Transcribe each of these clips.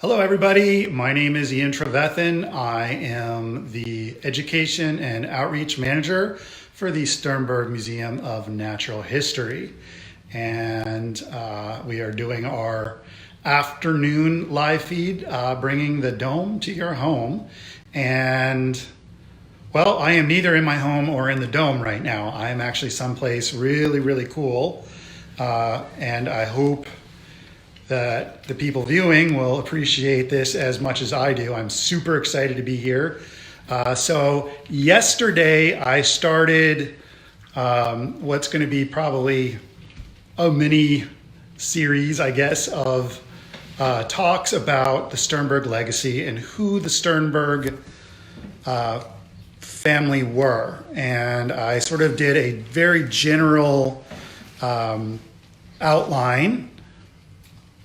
Hello, everybody. My name is Ian Trevethan. I am the Education and Outreach Manager for the Sternberg Museum of Natural History. And we are doing our afternoon live feed, bringing the dome to your home. And well, I am neither in my home or in the dome right now. I am actually someplace really, really cool. And I hope that the people viewing will appreciate this as much as I do. I'm super excited to be here. So yesterday I started what's going to be probably a mini series, I guess, of talks about the Sternberg legacy and who the Sternberg family were. And I sort of did a very general outline,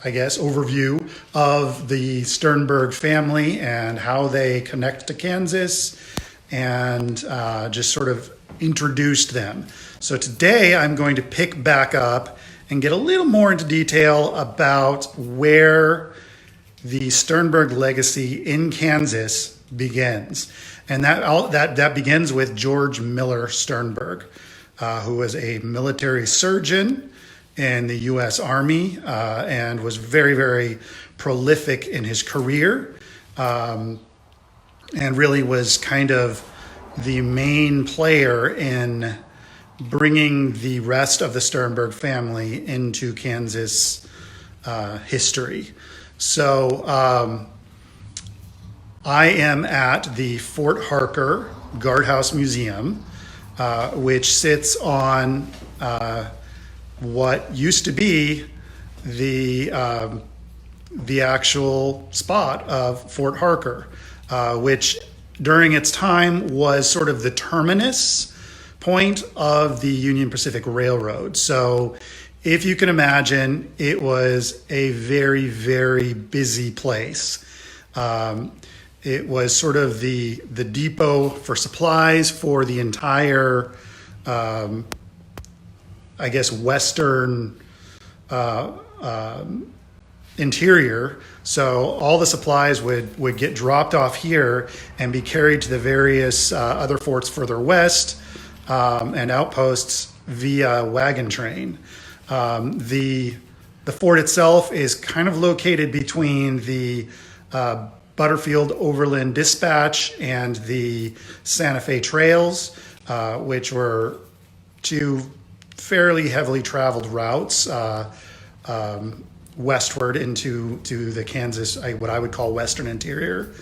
I guess, overview of the Sternberg family and how they connect to Kansas, and just sort of introduced them. So today I'm going to pick back up and get a little more into detail about where the Sternberg legacy in Kansas begins. And that begins with George Miller Sternberg, who was a military surgeon in the U.S. Army, and was very, very prolific in his career, and really was kind of the main player in bringing the rest of the Sternberg family into Kansas history. So I am at the Fort Harker Guardhouse Museum, which sits on what used to be the actual spot of Fort Harker, which during its time was sort of the terminus point of the Union Pacific Railroad. So if you can imagine, it was a very, very busy place. It was sort of the depot for supplies for the entire I guess, Western interior. So all the supplies would get dropped off here and be carried to the various other forts further west and outposts via wagon train. The fort itself is kind of located between the Butterfield Overland Dispatch and the Santa Fe Trails, which were two fairly heavily traveled routes westward into the Kansas, what I would call Western interior.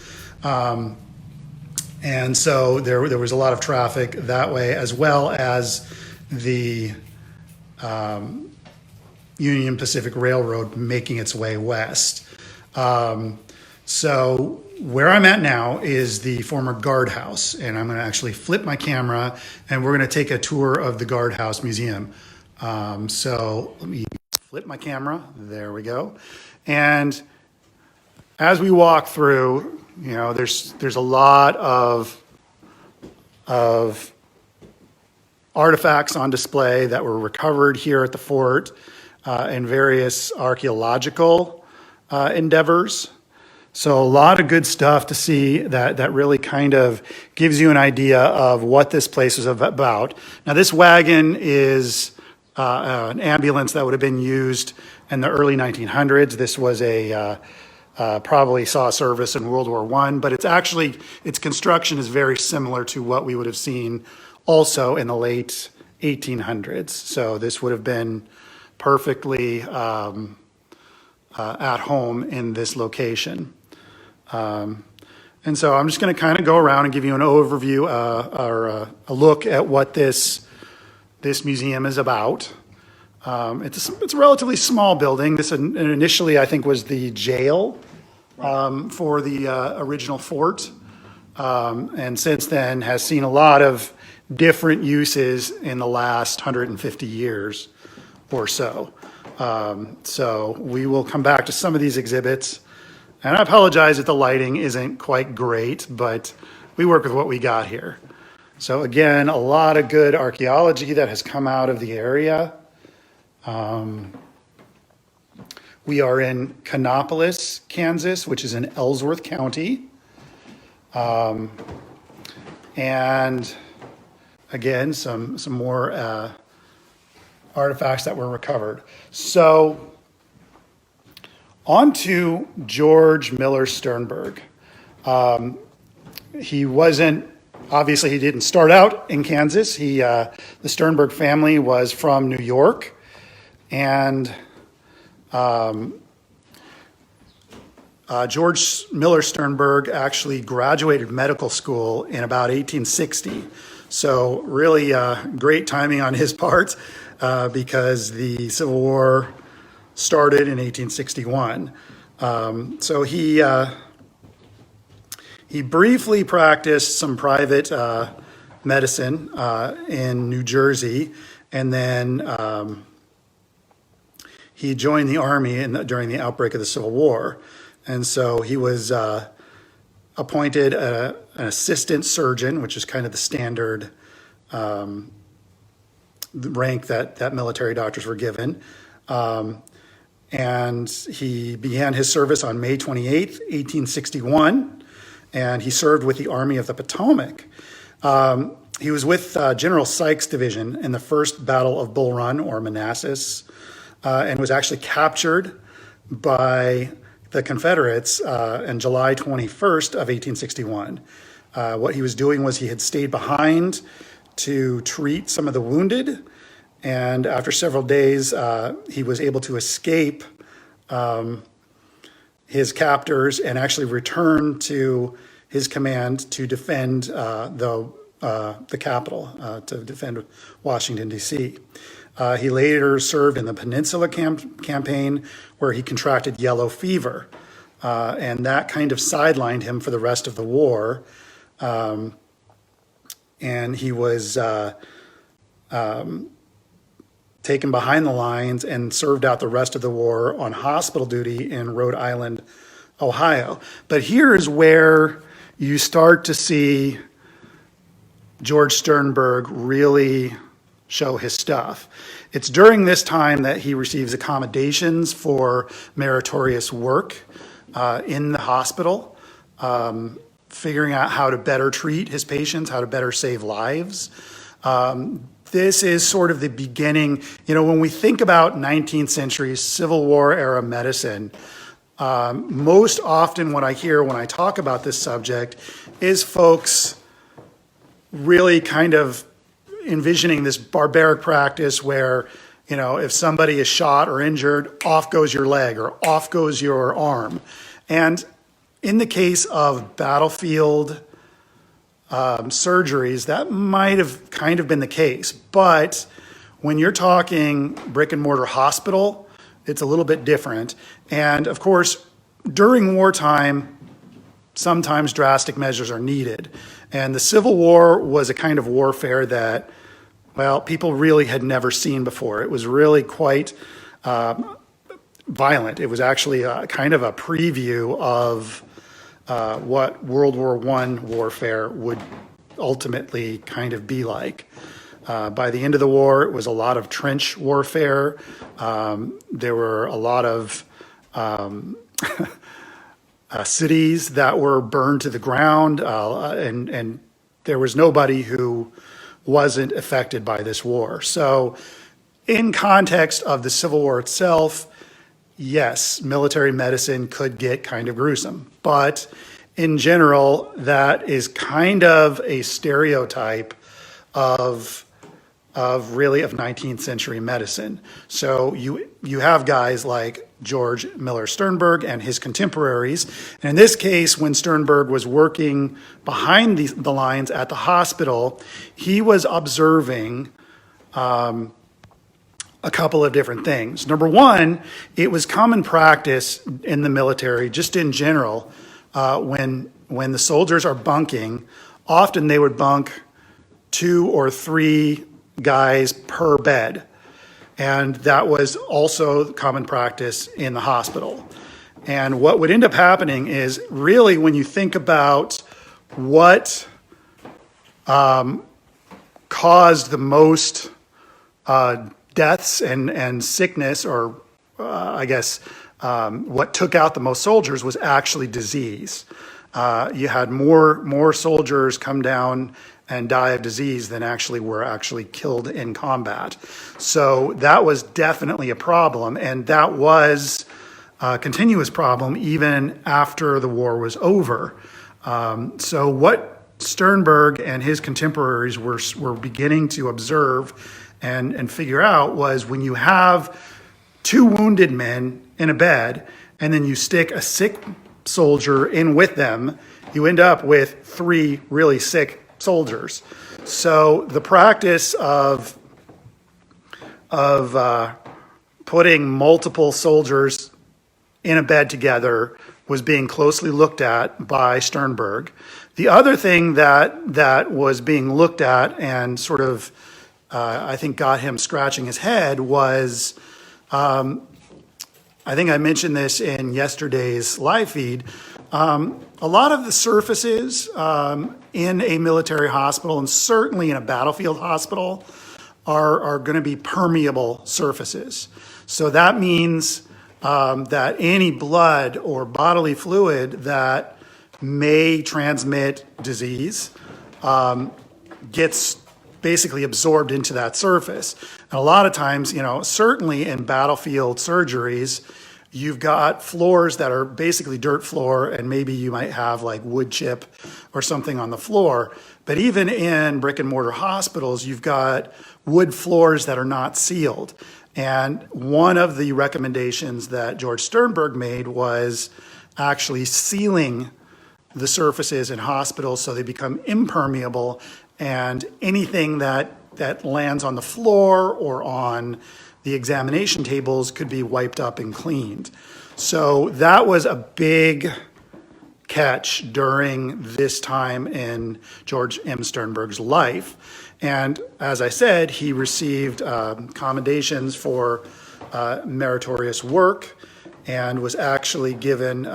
And so there was a lot of traffic that way, as well as the Union Pacific Railroad making its way west. So where I'm at now is the former guardhouse, and I'm going to actually flip my camera and we're going to take a tour of the Guardhouse Museum. So let me flip my camera. There we go. And as we walk through, there's a lot of artifacts on display that were recovered here at the fort in various archaeological endeavors. So a lot of good stuff to see that really kind of gives you an idea of what this place is about. Now, this wagon is an ambulance that would have been used in the early 1900s. This was probably saw service in World War I, but its construction is very similar to what we would have seen also in the late 1800s. So this would have been perfectly at home in this location. And so I'm just going to kind of go around and give you an overview or a look at what this museum is about. It's a relatively small building. This initially, I think, was the jail for the original fort, and since then has seen a lot of different uses in the last 150 years or so. So we will come back to some of these exhibits. And I apologize if the lighting isn't quite great, but we work with what we got here. So again, a lot of good archaeology that has come out of the area. We are in Kannapolis, Kansas, which is in Ellsworth County. And again, some more artifacts that were recovered. So on to George Miller Sternberg. He wasn't, obviously he didn't start out in Kansas. The Sternberg family was from New York. And George Miller Sternberg actually graduated medical school in about 1860. So really great timing on his part because the Civil War started in 1861. So he briefly practiced some private medicine in New Jersey, and then he joined the Army during the outbreak of the Civil War. And so he was appointed an assistant surgeon, which is kind of the standard rank that military doctors were given. And he began his service on May 28th, 1861, and he served with the Army of the Potomac. He was with General Sykes' division in the First Battle of Bull Run, or Manassas, and was actually captured by the Confederates on July 21st of 1861. What he was doing was he had stayed behind to treat some of the wounded, and after several days, he was able to escape his captors and actually return to his command to defend the capital, to defend Washington, D.C. He later served in the Peninsula campaign, where he contracted yellow fever, and that kind of sidelined him for the rest of the war. And he was taken behind the lines and served out the rest of the war on hospital duty in Rhode Island, Ohio. But here is where you start to see George Sternberg really show his stuff. It's during this time that he receives accommodations for meritorious work in the hospital, figuring out how to better treat his patients, how to better save lives. This is sort of the beginning. When we think about 19th century Civil War era medicine, most often what I hear when I talk about this subject is folks really kind of envisioning this barbaric practice where, if somebody is shot or injured, off goes your leg or off goes your arm. And in the case of battlefield surgeries, that might have kind of been the case. But when you're talking brick and mortar hospital, it's a little bit different. And of course, during wartime, sometimes drastic measures are needed. And the Civil War was a kind of warfare that, people really had never seen before. It was really quite violent. It was actually kind of a preview of what World War I warfare would ultimately kind of be like. By the end of the war, it was a lot of trench warfare. There were a lot of cities that were burned to the ground, and there was nobody who wasn't affected by this war. So in context of the Civil War itself, yes, military medicine could get kind of gruesome, but in general, that is kind of a stereotype of 19th century medicine. So you have guys like George Miller Sternberg and his contemporaries. And in this case, when Sternberg was working behind the lines at the hospital, he was observing a couple of different things. Number one, it was common practice in the military, just in general, when the soldiers are bunking, often they would bunk 2 or 3 guys per bed. And that was also common practice in the hospital. And what would end up happening is, really, when you think about what caused the most deaths and sickness, or what took out the most soldiers was actually disease. You had more soldiers come down and die of disease than actually were actually killed in combat. So that was definitely a problem, and that was a continuous problem even after the war was over. So what Sternberg and his contemporaries were beginning to observe and figure out was when you have two wounded men in a bed and then you stick a sick soldier in with them, you end up with three really sick soldiers. So the practice of putting multiple soldiers in a bed together was being closely looked at by Sternberg. The other thing that was being looked at and sort of, I think, got him scratching his head was, I think I mentioned this in yesterday's live feed, a lot of the surfaces in a military hospital, and certainly in a battlefield hospital, are going to be permeable surfaces. So that means that any blood or bodily fluid that may transmit disease gets basically absorbed into that surface. And a lot of times, certainly in battlefield surgeries, you've got floors that are basically dirt floor, and maybe you might have like wood chip or something on the floor. But even in brick and mortar hospitals, you've got wood floors that are not sealed. And one of the recommendations that George Sternberg made was actually sealing the surfaces in hospitals so they become impermeable, and anything that lands on the floor or on the examination tables could be wiped up and cleaned. So that was a big catch during this time in George M. Sternberg's life. And as I said, he received commendations for meritorious work and was actually given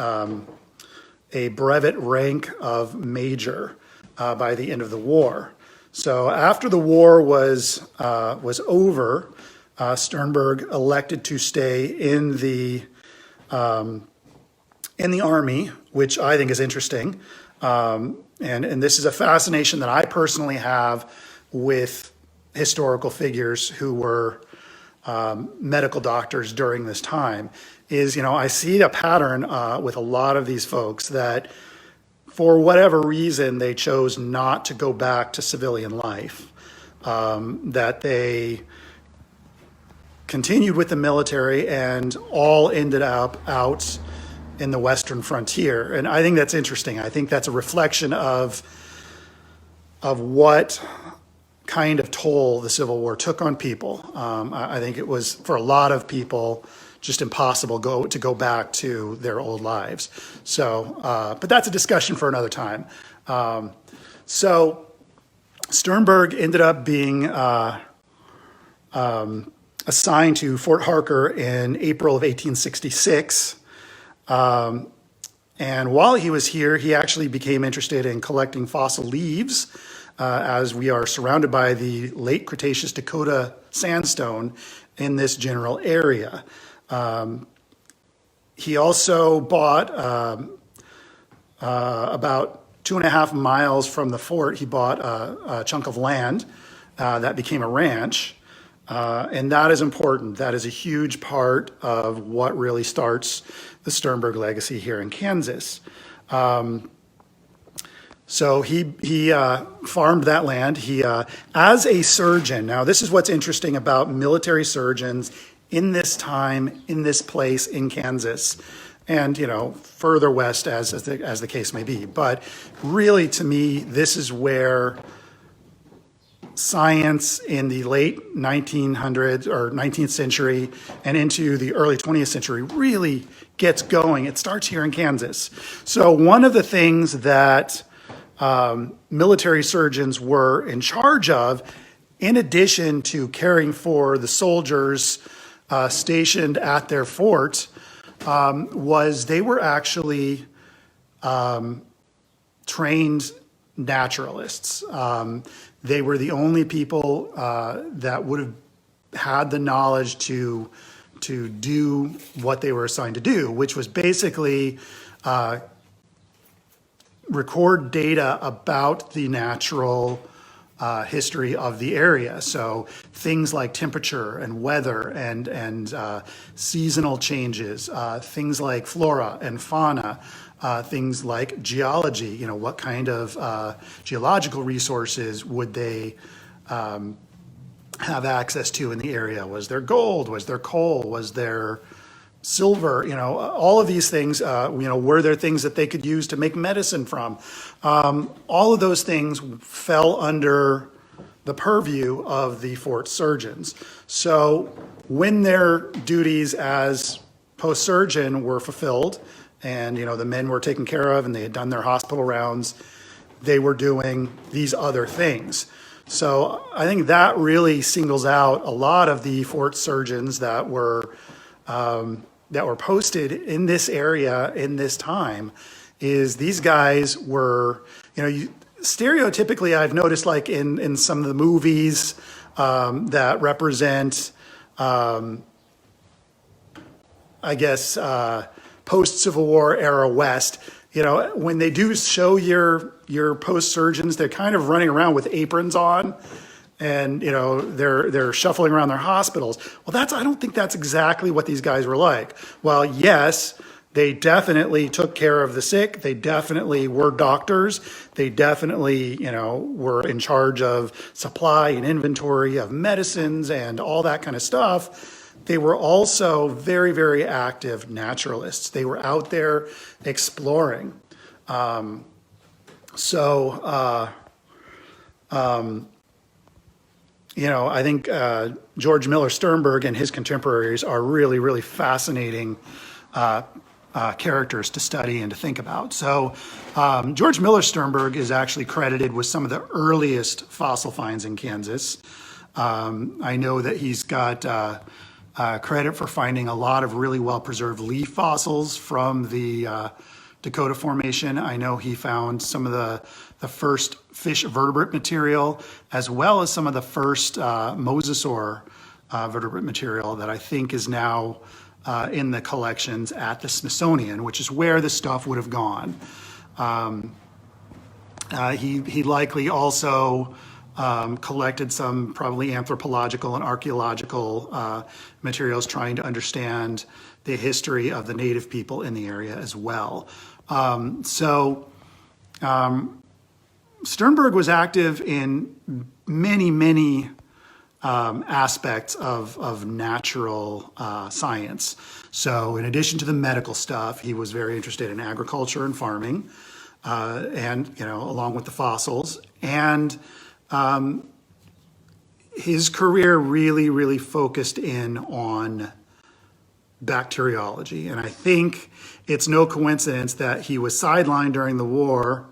a brevet rank of major by the end of the war. So after the war was over, Sternberg elected to stay in the Army, which I think is interesting. And this is a fascination that I personally have with historical figures who were medical doctors during this time. I see a pattern with a lot of these folks that for whatever reason they chose not to go back to civilian life, that they continued with the military and all ended up out in the Western frontier. And I think that's interesting. I think that's a reflection of what kind of toll the Civil War took on people. I think it was, for a lot of people, just impossible to go back to their old lives. So, but that's a discussion for another time. So Sternberg ended up being assigned to Fort Harker in April of 1866. And while he was here, he actually became interested in collecting fossil leaves, as we are surrounded by the late Cretaceous Dakota sandstone in this general area. He also bought about 2.5 miles from the fort, he bought a chunk of land that became a ranch. And that is important. That is a huge part of what really starts the Sternberg legacy here in Kansas. So he farmed that land. He, as a surgeon, now this is what's interesting about military surgeons in this time, in this place in Kansas, and further west as the case may be. But really, to me, this is where science in the late 1900s or 19th century and into the early 20th century really gets going. It starts here in Kansas. So one of the things that military surgeons were in charge of, in addition to caring for the soldiers stationed at their fort, was they were actually trained naturalists. They were the only people that would have had the knowledge to do what they were assigned to do, which was basically record data about the natural history of the area. So things like temperature and weather and seasonal changes, things like flora and fauna, things like geology. You know, what kind of geological resources would they have access to in the area? Was there gold? Was there coal? Was there silver? You know, all of these things, were there things that they could use to make medicine from? All of those things fell under the purview of the fort surgeons. So when their duties as post surgeon were fulfilled, and, you know, the men were taken care of and they had done their hospital rounds, they were doing these other things. So I think that really singles out a lot of the fort surgeons that were posted in this area in this time. Is these guys were, stereotypically I've noticed, like in some of the movies that represent, post-Civil War era West, you know, when they do show your post surgeons, they're kind of running around with aprons on, and, you know, they're shuffling around their hospitals. Well, I don't think that's exactly what these guys were like. Well, yes, they definitely took care of the sick. They definitely were doctors. They definitely, you know, were in charge of supply and inventory of medicines and all that kind of stuff. They were also very, very active naturalists. They were out there exploring. I think George Miller Sternberg and his contemporaries are really, really fascinating characters to study and to think about. So George Miller Sternberg is actually credited with some of the earliest fossil finds in Kansas. I know that he's got credit for finding a lot of really well-preserved leaf fossils from the Dakota Formation. I know he found some of the first fish vertebrate material, as well as some of the first mosasaur vertebrate material that I think is now in the collections at the Smithsonian, which is where the stuff would have gone. He likely also collected some probably anthropological and archaeological materials trying to understand the history of the native people in the area as well. Sternberg was active in many, many aspects of natural science. So in addition to the medical stuff, he was very interested in agriculture and farming, and, you know, along with the fossils. And his career really, really focused in on bacteriology. And I think it's no coincidence that he was sidelined during the war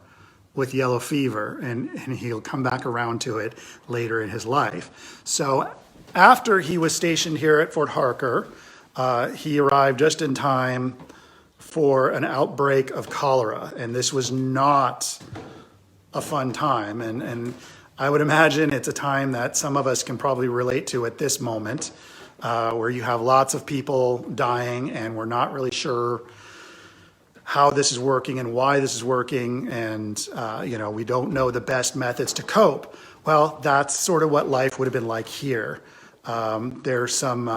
with yellow fever, and he'll come back around to it later in his life. So after he was stationed here at Fort Harker, he arrived just in time for an outbreak of cholera. And this was not a fun time. And I would imagine it's a time that some of us can probably relate to at this moment, where you have lots of people dying and we're not really sure how this is working and why this is working, and we don't know the best methods to cope. Well, that's sort of what life would have been like here. There's some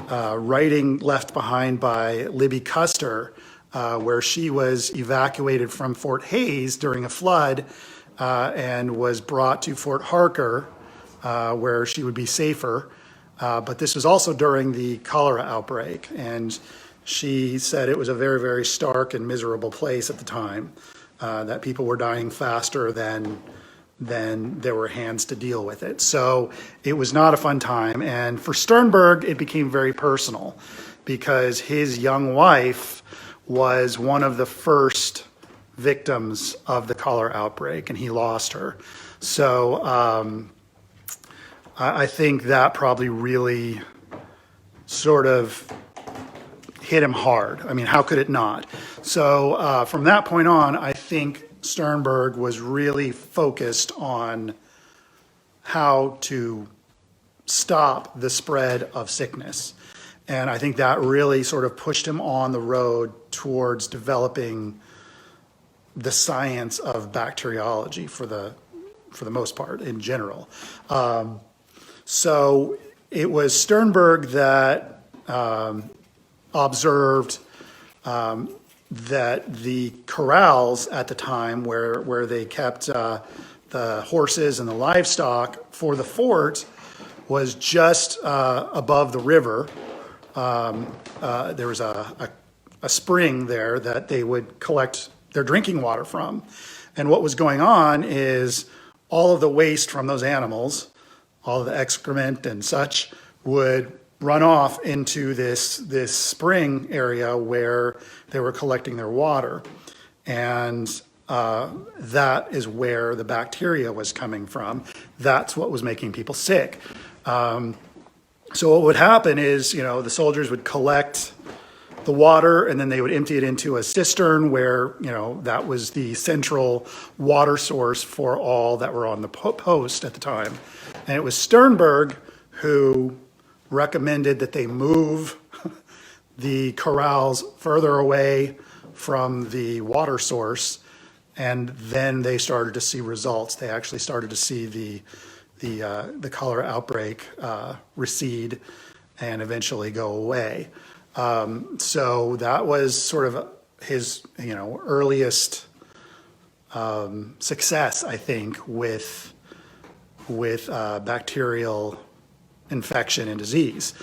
writing left behind by Libby Custer, where she was evacuated from Fort Hays during a flood and was brought to Fort Harker, where she would be safer. But this was also during the cholera outbreak, and she said it was a very, very stark and miserable place at the time, that people were dying faster than there were hands to deal with it. So it was not a fun time. And for Sternberg, it became very personal because his young wife was one of the first victims of the cholera outbreak, and he lost her. So I think that probably really sort of hit him hard. I mean, how could it not? So from that point on, I think Sternberg was really focused on how to stop the spread of sickness. And I think that really sort of pushed him on the road towards developing the science of bacteriology for the most part in general. So it was Sternberg that observed that the corrals at the time where they kept the horses and the livestock for the fort was just above the river. There was a spring there that they would collect their drinking water from. And what was going on is all of the waste from those animals, all of the excrement and such, would run off into this spring area where they were collecting their water. And that is where the bacteria was coming from. That's what was making people sick. So what would happen is, the soldiers would collect the water and then they would empty it into a cistern where, that was the central water source for all that were on the post at the time. And it was Sternberg who recommended that they move the corrals further away from the water source, and then they started to see results. They actually started to see the cholera outbreak recede and eventually go away. So that was sort of his earliest success, I think, with bacterial infection and disease.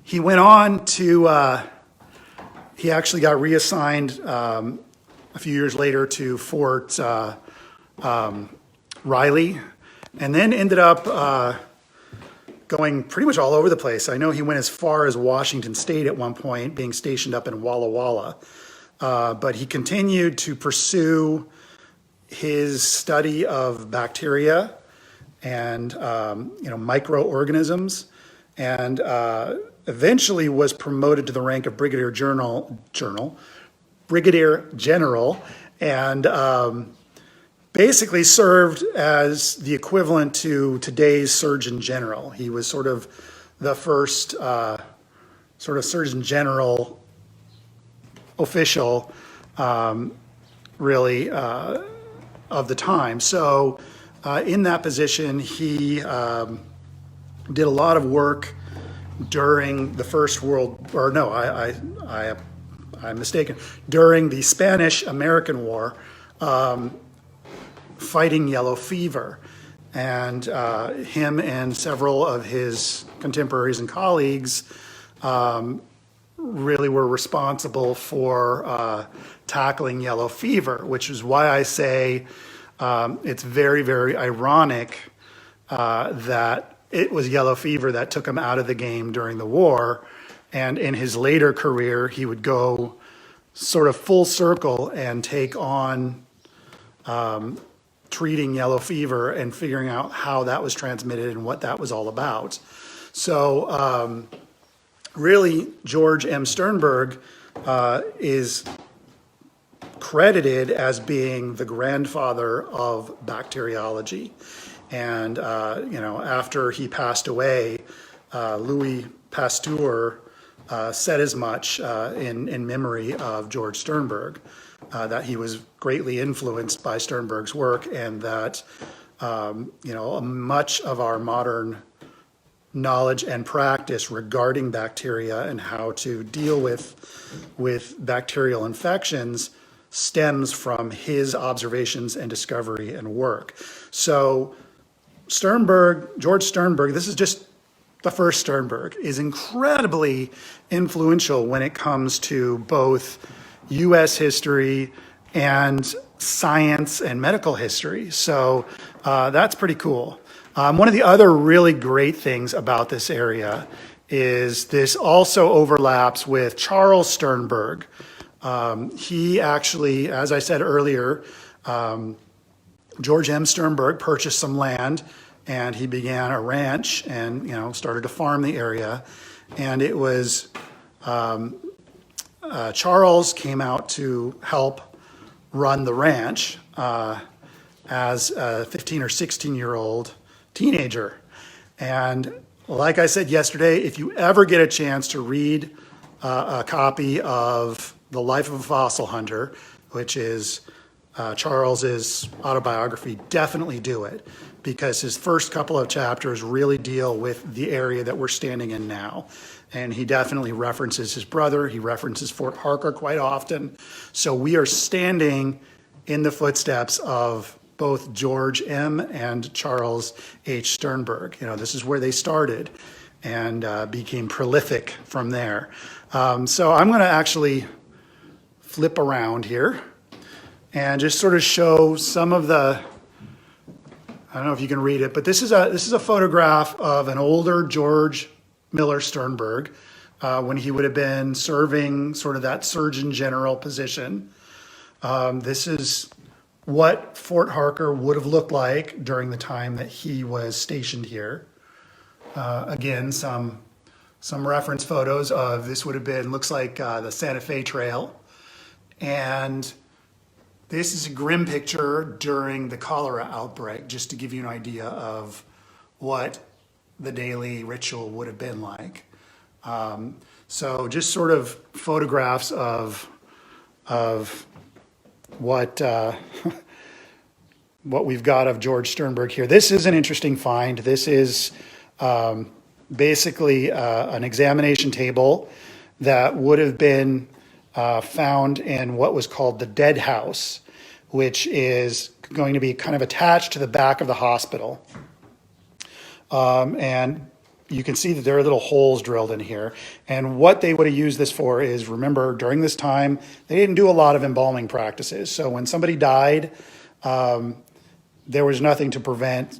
He went on to, he actually got reassigned a few years later to Fort Riley, and then ended up going pretty much all over the place. I know he went as far as Washington State at one point, being stationed up in Walla Walla. But he continued to pursue his study of bacteria and microorganisms, and eventually was promoted to the rank of brigadier general, and basically served as the equivalent to today's Surgeon General. He was sort of the first sort of Surgeon General official, really, of the time. So in that position, he did a lot of work during the First World, or no, I'm mistaken, during the Spanish-American War, fighting yellow fever. And him and several of his contemporaries and colleagues really were responsible for tackling yellow fever, which is why I say it's very, very ironic that it was yellow fever that took him out of the game during the war. And in his later career, he would go sort of full circle and take on treating yellow fever and figuring out how that was transmitted and what that was all about. So really, George M. Sternberg is credited as being the grandfather of bacteriology. And, after he passed away, Louis Pasteur said as much in memory of George Sternberg, that he was greatly influenced by Sternberg's work, and that, much of our modern knowledge and practice regarding bacteria and how to deal with bacterial infections stems from his observations and discovery and work. So George Sternberg, this is just the first Sternberg, is incredibly influential when it comes to both U.S. history and science and medical history. So that's pretty cool. One of the other really great things about this area is this also overlaps with Charles Sternberg. He actually, as I said earlier, George M. Sternberg purchased some land and he began a ranch and, started to farm the area. And it was Charles came out to help run the ranch as a 15 or 16-year-old teenager. And like I said yesterday, if you ever get a chance to read a copy of The Life of a Fossil Hunter, which is Charles's autobiography, definitely do it, because his first couple of chapters really deal with the area that we're standing in now. And he definitely references his brother. He references Fort Harker quite often. So we are standing in the footsteps of both George M. and Charles H. Sternberg. You know, this is where they started and became prolific from there. So I'm going to actually flip around here and just sort of show some of the, I don't know if you can read it, but this is a photograph of an older George Miller Sternberg when he would have been serving sort of that Surgeon General position. This is what Fort Harker would have looked like during the time that he was stationed here. Again, some reference photos of this would have been, looks like the Santa Fe Trail. And this is a grim picture during the cholera outbreak, just to give you an idea of what the daily ritual would have been like. So just sort of photographs of what what we've got of George Sternberg here. This is an interesting find. This is basically an examination table that would have been found in what was called the dead house, which is going to be kind of attached to the back of the hospital. And you can see that there are little holes drilled in here. And what they would have used this for is, remember, during this time, they didn't do a lot of embalming practices. So when somebody died, there was nothing to prevent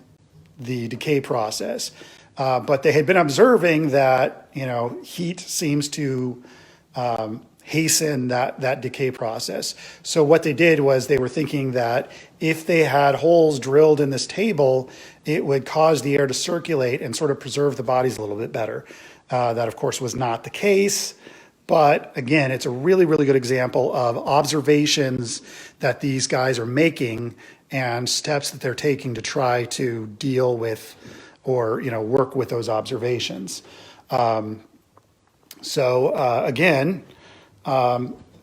the decay process. But they had been observing that, you know, heat seems to hasten that decay process. So what they did was they were thinking that if they had holes drilled in this table, it would cause the air to circulate and sort of preserve the bodies a little bit better. That, of course, was not the case. But again, it's a really, really good example of observations that these guys are making and steps that they're taking to try to deal with or, you know, work with those observations. Again,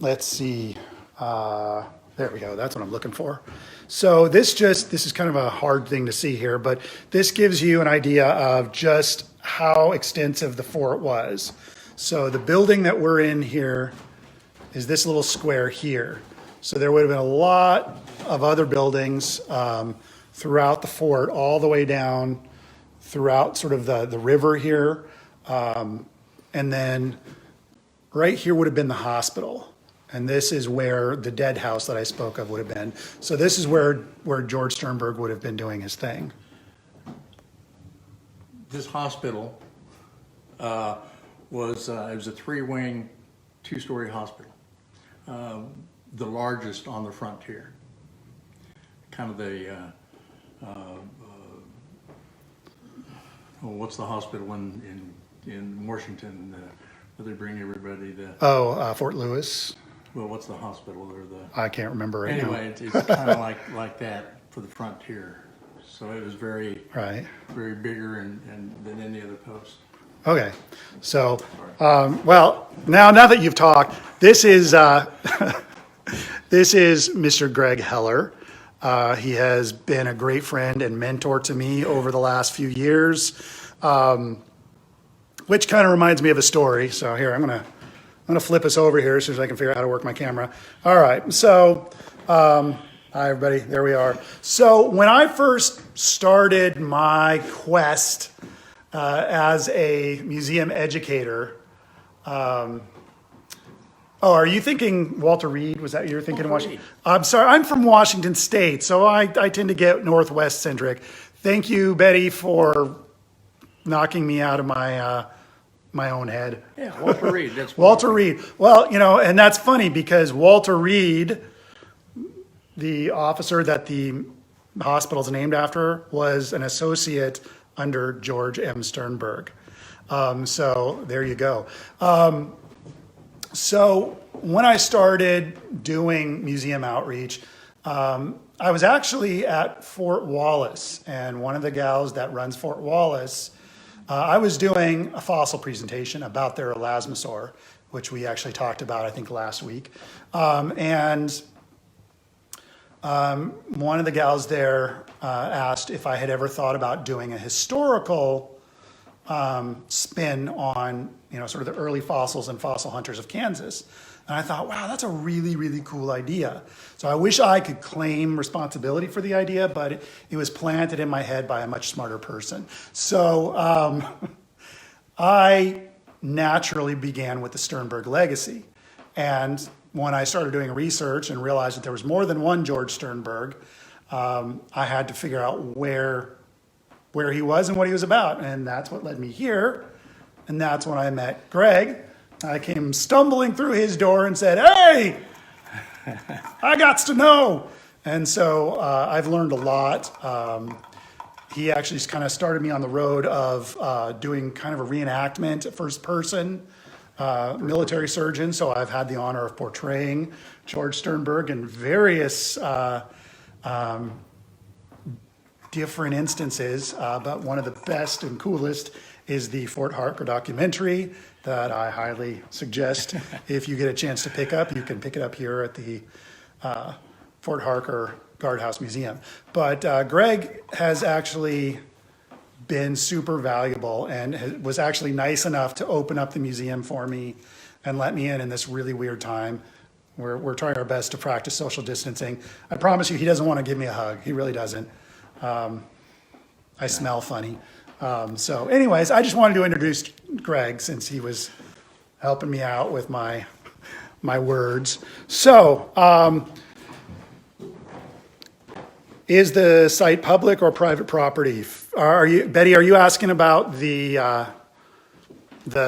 let's see. There we go. That's what I'm looking for. So this is kind of a hard thing to see here, but this gives you an idea of just how extensive the fort was. So the building that we're in here is this little square here. So there would have been a lot of other buildings throughout the fort, all the way down throughout sort of the river here. And then right here would have been the hospital. And this is where the dead house that I spoke of would have been. So this is where George Sternberg would have been doing his thing. This hospital was a three-wing, two-story hospital, the largest on the frontier. Kind of the what's the hospital in Washington where they bring everybody? Fort Lewis. Well, what's the hospital or I can't remember right now. Anyway, it's kind of like that for the frontier. So it was very bigger than any other post. Okay, so well, now that you've talked, this is this is Mr. Greg Heller. He has been a great friend and mentor to me over the last few years, which kind of reminds me of a story. So here, I'm gonna flip us over here as soon as I can figure out how to work my camera. All right, so hi everybody, there we are. So when I first started my quest as a museum educator, are you thinking Walter Reed? Was that you're thinking? Washington? I'm sorry, I'm from Washington State, so I tend to get Northwest centric. Thank you, Betty, for knocking me out of my own head. Yeah, Walter Reed. That's Walter Reed. Well, you know, and that's funny because Walter Reed, the officer that the hospital's named after, was an associate under George M. Sternberg. So there you go. So when I started doing museum outreach, I was actually at Fort Wallace, and one of the gals that runs Fort Wallace I was doing a fossil presentation about their elasmosaur, which we actually talked about, I think, last week. One of the gals there asked if I had ever thought about doing a historical spin on, sort of the early fossils and fossil hunters of Kansas. And I thought, wow, that's a really, really cool idea. So I wish I could claim responsibility for the idea, but it was planted in my head by a much smarter person. So I naturally began with the Sternberg legacy. And when I started doing research and realized that there was more than one George Sternberg, I had to figure out where he was and what he was about. And that's what led me here. And that's when I met Greg. I came stumbling through his door and said, hey, I gots to know. And so I've learned a lot. He actually kind of started me on the road of doing kind of a reenactment, first person military surgeon. So I've had the honor of portraying George Sternberg in various different instances. But one of the best and coolest is the Fort Harker documentary that I highly suggest if you get a chance to pick up. You can pick it up here at the Fort Harker Guardhouse Museum. But Greg has actually been super valuable and was actually nice enough to open up the museum for me and let me in this really weird time. We're trying our best to practice social distancing. I promise you, he doesn't want to give me a hug. He really doesn't. I smell funny. So anyways, I just wanted to introduce Greg since he was helping me out with my words. So, is the site public or private property? Betty, are you asking about the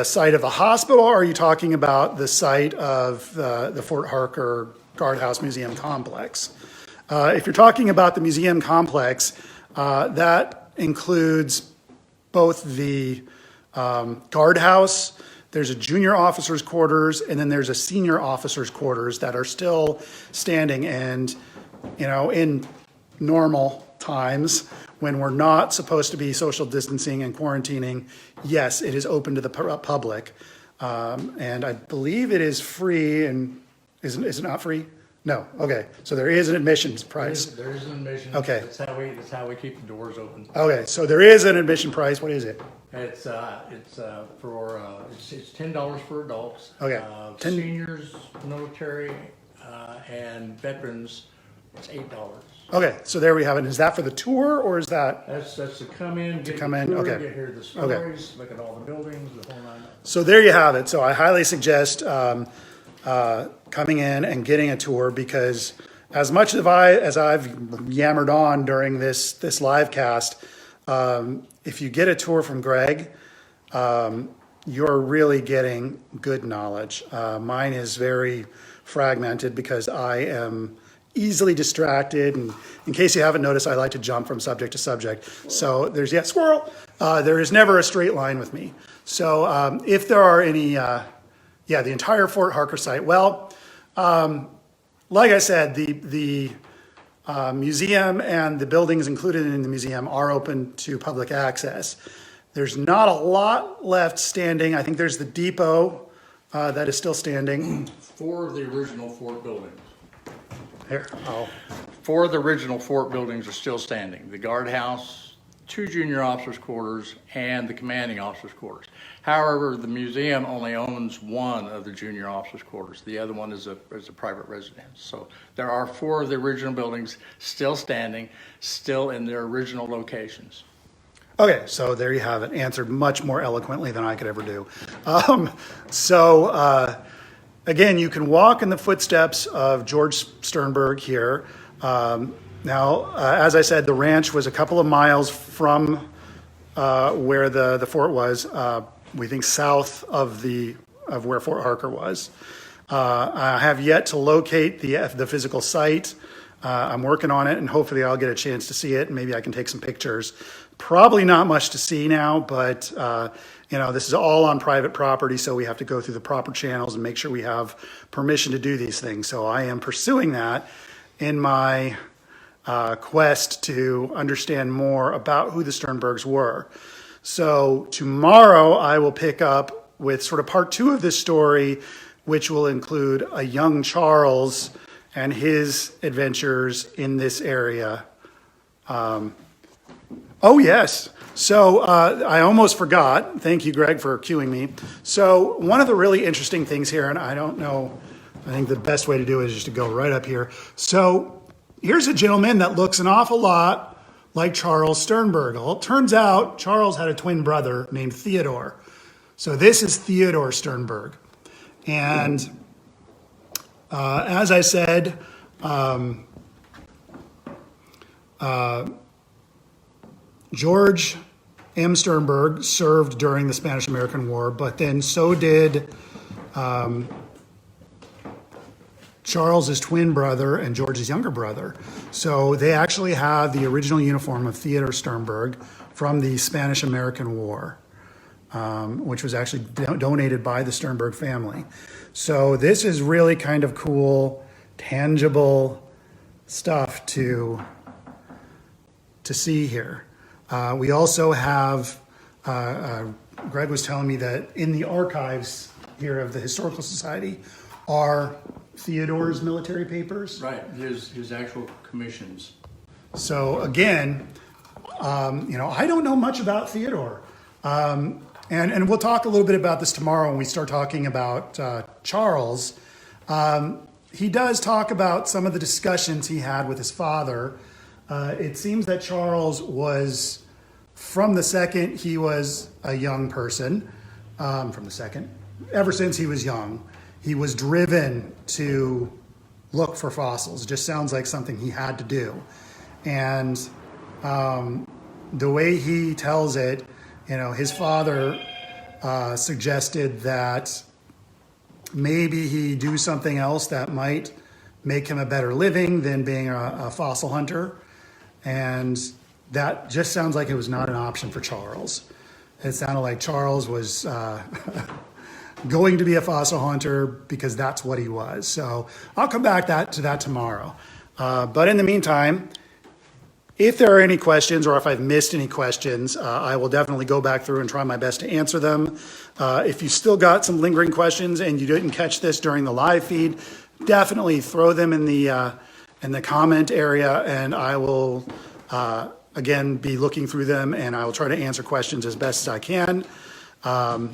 site of the hospital, or are you talking about the site of the Fort Harker Guardhouse Museum complex? If you're talking about the museum complex, that includes both the guardhouse, there's a junior officer's quarters, and then there's a senior officer's quarters that are still standing. And, in normal times, when we're not supposed to be social distancing and quarantining, yes, it is open to the public. And I believe it is free, and is it not free? No, okay, so there is an admissions price. There is an admission. Okay. That's how we keep the doors open. Okay, so there is an admission price, what is it? It's $10 for adults. Okay. Seniors, military, and veterans, it's $8. Okay, so there we have it. Is that for the tour, or is that? That's to come in, get come the in, tour, okay. get hear the stories, look at all the buildings, the whole nine. So there you have it. So I highly suggest coming in and getting a tour, because as much as I've yammered on during this live cast, if you get a tour from Greg, you're really getting good knowledge. Mine is very fragmented because I am easily distracted, and in case you haven't noticed, I like to jump from subject to subject. So there's squirrel. There is never a straight line with me. So if there are any, the entire Fort Harker site. Well, like I said, the museum and the buildings included in the museum are open to public access. There's not a lot left standing. I think there's the depot that is still standing. 4 of the original fort buildings. Here, 4 of the original fort buildings are still standing. The guardhouse, 2 junior officers' quarters, and the commanding officers' quarters. However, the museum only owns 1 of the junior officers' quarters. The other one is a private residence. So there are 4 of the original buildings still standing, still in their original locations. Okay, so there you have it. Answered much more eloquently than I could ever do. Again, you can walk in the footsteps of George Sternberg here. Now, as I said, the ranch was a couple of miles from where the fort was. We think south of where Fort Harker was. I have yet to locate the physical site. I'm working on it, and hopefully I'll get a chance to see it, and maybe I can take some pictures. Probably not much to see now, but this is all on private property, so we have to go through the proper channels and make sure we have permission to do these things. So I am pursuing that in my quest to understand more about who the Sternbergs were. So tomorrow I will pick up with sort of part 2 of this story, which will include a young Charles and his adventures in this area. Oh, yes. So I almost forgot. Thank you, Greg, for cueing me. So one of the really interesting things here, and I don't know, I think the best way to do it is just to go right up here. So here's a gentleman that looks an awful lot like Charles Sternberg. Well, it turns out Charles had a twin brother named Theodore. So this is Theodore Sternberg. And as I said, George M. Sternberg served during the Spanish-American War, but then so did Charles's twin brother and George's younger brother. So they actually have the original uniform of Theodore Sternberg from the Spanish-American War, which was actually donated by the Sternberg family. So this is really kind of cool, tangible stuff to see here. We also have, Greg was telling me that in the archives here of the Historical Society are Theodore's military papers. Right, his actual commissions. So again, I don't know much about Theodore. And we'll talk a little bit about this tomorrow when we start talking about Charles. He does talk about some of the discussions he had with his father. It seems that Charles was, from the second he was a young person, ever since he was young, he was driven to look for fossils. It just sounds like something he had to do. And the way he tells it, his father suggested that maybe he do something else that might make him a better living than being a fossil hunter. And that just sounds like it was not an option for Charles. It sounded like Charles was going to be a fossil hunter because that's what he was. So I'll come back to that tomorrow. But in the meantime, if there are any questions or if I've missed any questions, I will definitely go back through and try my best to answer them. If you still got some lingering questions and you didn't catch this during the live feed, definitely throw them in the comment area, and I will again be looking through them, and I will try to answer questions as best as I can.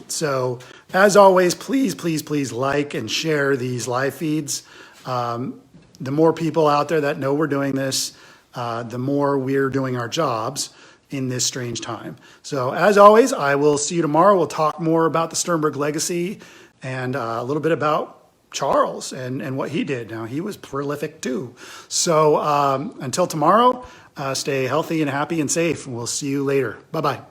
So as always, please like and share these live feeds. The more people out there that know we're doing this, the more we're doing our jobs in this strange time. So as always, I will see you tomorrow. We'll talk more about the Sternberg legacy and a little bit about Charles and what he did. Now, he was prolific too. So until tomorrow, stay healthy and happy and safe, and we'll see you later. Bye-bye.